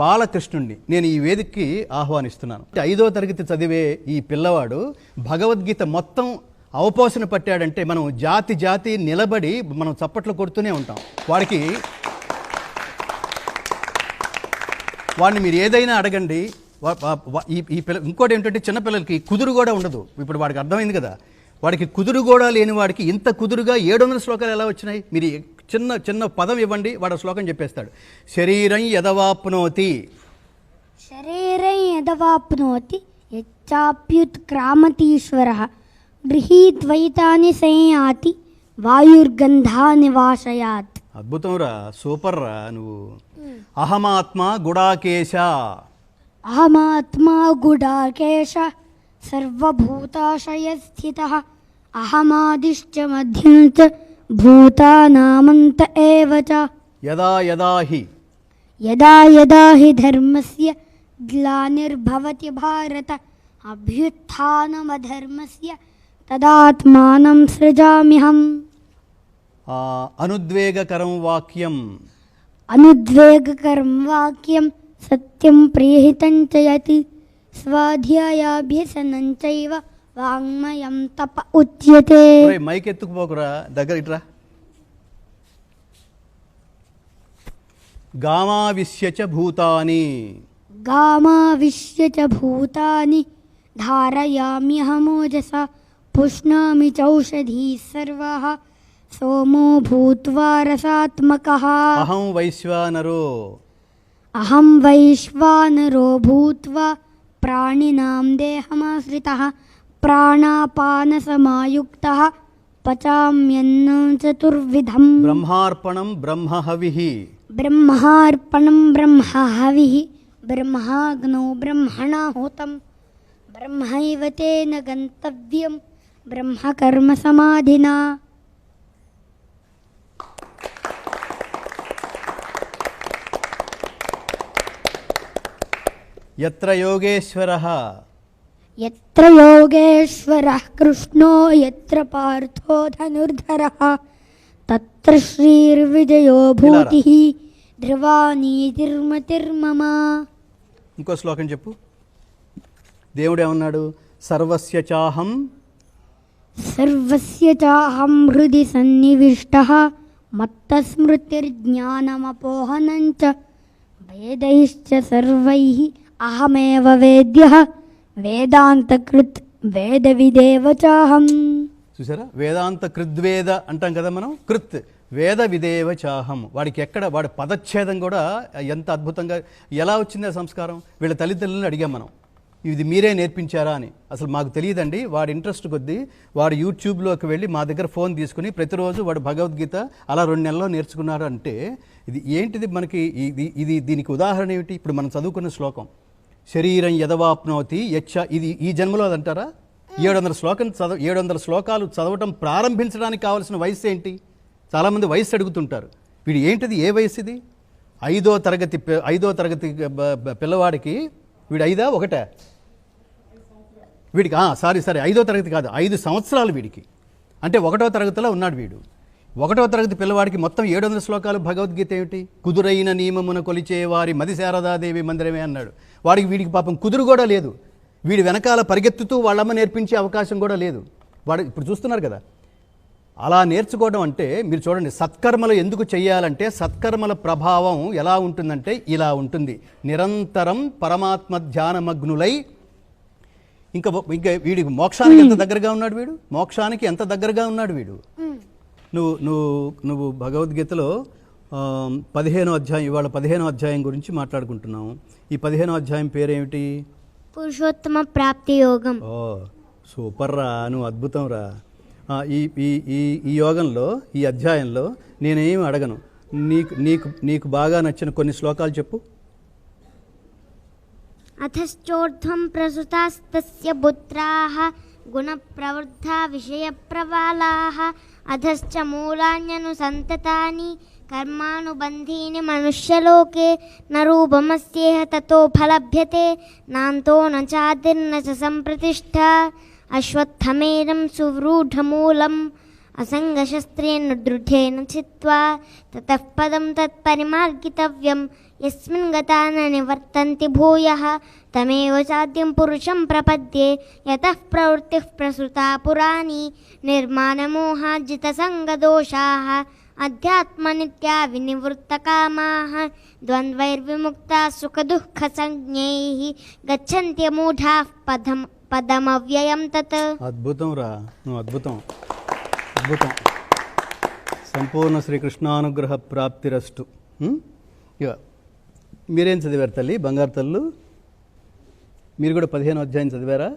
బాలకృష్ణుణ్ణి నేను ఈ వేదికకి ఆహ్వానిస్తున్నాను. 5వ తరగతి చదివే ఈ పిల్లవాడు భగవద్గీత మొత్తం అవపోసన పట్టాడంటే మనం జాతి నిలబడి మనం చప్పట్లు కొడుతూనే ఉంటాం. వాడిని మీరు ఏదైనా అడగండి. ఈ పిల్ల ఇంకోటి ఏంటంటే చిన్నపిల్లలకి కుదురు కూడా ఉండదు. ఇప్పుడు వాడికి అర్థమైంది కదా, వాడికి కుదురు కూడా లేని వాడికి ఇంత కుదురుగా 700 శ్లోకాలు ఎలా వచ్చినాయి? మీరు చిన్న పదం ఇవ్వండి, వాడు శ్లోకం చెప్పేస్తాడు. శరీరం యదవాప్నోతి యచ్చాప్యుత్క్రామతీశ్వరః గృహీత్వైతాని సంయాతి వాయుర్గంధాని వాశయాత్. అద్భుతం రా, సూపర్ రా నువ్వు. అహమాత్మా గుడాకేశ సర్వభూతాశయస్థితః అహమాదిశ్చ మధ్యం చ భూతానామంత ఏవ చ. యదా యదా హి ధర్మస్య గ్లానిర్భవతి భారత అభ్యుత్థానమధర్మస్య తదాత్మానం సృజామ్యహం. అనుద్వేగకరం వాక్యం సత్యం ప్రియహితం చ యతి స్వాధ్యాయాభ్యసనం చైవ వాంగ్మయం తప ఉచ్యతే. మైక్ ఎత్తుకుపోకురా, దగ్గర ఇట్రా. గామావిశ్య చ భూతాని ధారయామ్యహమోజసా పుష్ణామి చౌషధీః సర్వాః సోమో భూత్వా రసాత్మకః. అహం వైశ్వానరో భూత్వా ప్రాణినాం దేహమాశ్రితః ప్రాణాపానసమాయుక్తః పచామ్యన్నం చతుర్విధం. బ్రహ్మార్పణం బ్రహ్మహవిః బ్రహ్మాగ్నో బ్రహ్మణాహుతం బ్రహ్మైవ తేన గంతవ్యం బ్రహ్మకర్మ సమాధినా. యత్ర యోగేశ్వరః కృష్ణో యత్ర పార్థో ధనుర్ధరః తత్ర శ్రీర్విజయో భూతిః ధ్రువా నీతిర్మతిర్మమ. ఇంకో శ్లోకం చెప్పు. దేవుడు ఏమన్నాడు? సర్వస్య చాహం హృది సన్నివిష్టః మత్తస్మృతిర్జ్ఞానమపోహనం చ వేదైశ్చ సర్వైః అహమేవ వేద్యః వేదాంతకృత్ వేదవిదేవ చాహం. చూసారా, వేదాంత కృద్వేద అంటాం కదా మనం. కృత్ వేద విదేవ చాహం. వాడి పదచ్ఛేదం కూడా ఎంత అద్భుతంగా ఎలా వచ్చింది ఆ సంస్కారం. వీళ్ళ తల్లిదండ్రులను అడిగాం మనం, ఇది మీరే నేర్పించారా అని. అసలు మాకు తెలియదండి. వాడి ఇంట్రెస్ట్ కొద్దీ వాడు యూట్యూబ్లోకి వెళ్ళి మా దగ్గర ఫోన్ తీసుకుని ప్రతిరోజు వాడు భగవద్గీత అలా 2 నెలల్లో నేర్చుకున్నాడు. అంటే ఇది ఏంటిది మనకి? దీనికి ఉదాహరణ ఏమిటి? ఇప్పుడు మనం చదువుకున్న శ్లోకం శరీరం యదవాప్నోతి ఇది ఈ జన్మలో అదంటారా? 700 శ్లోకాలు చదవటం ప్రారంభించడానికి కావాల్సిన వయసు ఏంటి? చాలామంది వయసు అడుగుతుంటారు. వీడు ఏంటిది, ఏ వయసు ఇది? 5వ తరగతి పిల్లవాడికి వీడు 5 ఒకటే వీడికి సారీ 5వ తరగతి కాదు, 5 సంవత్సరాలు వీడికి. అంటే 1వ తరగతిలో ఉన్నాడు వీడు. 1వ తరగతి పిల్లవాడికి మొత్తం 700 శ్లోకాలు భగవద్గీత ఏమిటి? కుదురైన నియమమున కొలిచే వారి మది శారదాదేవి మందిరమే అన్నాడు. వీడికి పాపం కుదురు కూడా లేదు. వీడి వెనకాల పరిగెత్తుతూ వాళ్ళమ్మ నేర్పించే అవకాశం కూడా లేదు. వాడు ఇప్పుడు చూస్తున్నారు కదా. అలా నేర్చుకోవడం అంటే మీరు చూడండి, సత్కర్మలు ఎందుకు చెయ్యాలంటే సత్కర్మల ప్రభావం ఎలా ఉంటుందంటే ఇలా ఉంటుంది. నిరంతరం పరమాత్మ ధ్యానమగ్నులై ఇంకా వీడికి మోక్షానికి ఎంత దగ్గరగా ఉన్నాడు వీడు. మోక్షానికి ఎంత దగ్గరగా ఉన్నాడు వీడు. నువ్వు భగవద్గీతలో 15వ అధ్యాయం, ఇవాళ 15వ అధ్యాయం గురించి మాట్లాడుకుంటున్నాము. ఈ 15వ అధ్యాయం పేరేమిటి? పురుషోత్తమ ప్రాప్తి యోగం. ఓ సూపర్ రా, నువ్వు అద్భుతం రా. ఈ యోగంలో, ఈ అధ్యాయంలో నేనేమి అడగను, నీకు బాగా నచ్చిన కొన్ని శ్లోకాలు చెప్పు. అథశ్చోర్ధ్వం ప్రసుతాస్తస్య పుత్రాః గుణప్రవృద్ధా విషయప్రవాలాః అధశ్చ మూలాన్యనుసంతతాని కర్మానుబంధీని మనుష్యలోకే న రూపమస్యేహ తతో ఫలభ్యతే నాంతో న చాదిర్న చ సంప్రతిష్ఠ అశ్వత్థమేనం సువృఢమూలం అసంగశస్త్రేణ దృఢేన చిత్వా తతః పదం తత్పరిమార్గితవ్యం యస్మిన్ గతా న నివర్తంతి భూయః తమేవ చాద్యం పురుషం ప్రపద్యే యతః ప్రవృత్తిః ప్రసృతా పురాణి నిర్మాణమోహాజిత సంగదోషాః అధ్యాత్మనిత్యా వినివృత్తకామాః ద్వంద్వైర్విముక్తా సుఖదుఃఖసంజ్ఞైః గచ్చన్త్యమూఢాః పదమవ్యయం తత్. అద్భుతం రా, నువ్వు అద్భుతం, అద్భుతం. సంపూర్ణ శ్రీకృష్ణానుగ్రహ ప్రాప్తిరస్తు. ఇక మీరేం చదివారు తల్లి, బంగారు తల్లు? మీరు కూడా 15వ అధ్యాయం చదివారా?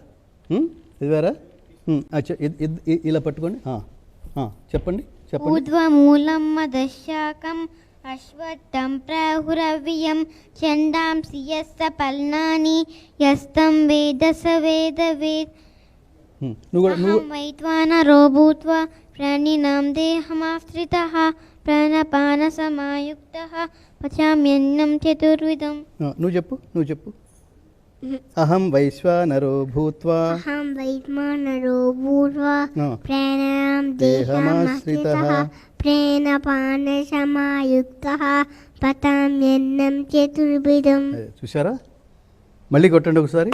చదివారా? ఇలా పట్టుకోండి, చెప్పండి చెప్పండి. ఊర్ధ్వమూలం మదశాకం అశ్వత్థం ప్రాహురవ్యయం ఛందాంసి యస్య పల్నాని యస్తం వేద స వేదవేద్. అహం వైద్వానరో భూత్వా ప్రాణినాం దేహమాశ్రితః ప్రాణపానసమాయుక్తః పచామ్యన్నం చతుర్విధం. నువ్వు చెప్పు. అహం వైశ్వానరో భూత్వా ప్రాణాం దేహమాశ్రితః ప్రాణపానసమాయుక్తః పచామ్యన్నం చతుర్విధం. చూసారా? మళ్ళీ కొట్టండి ఒకసారి.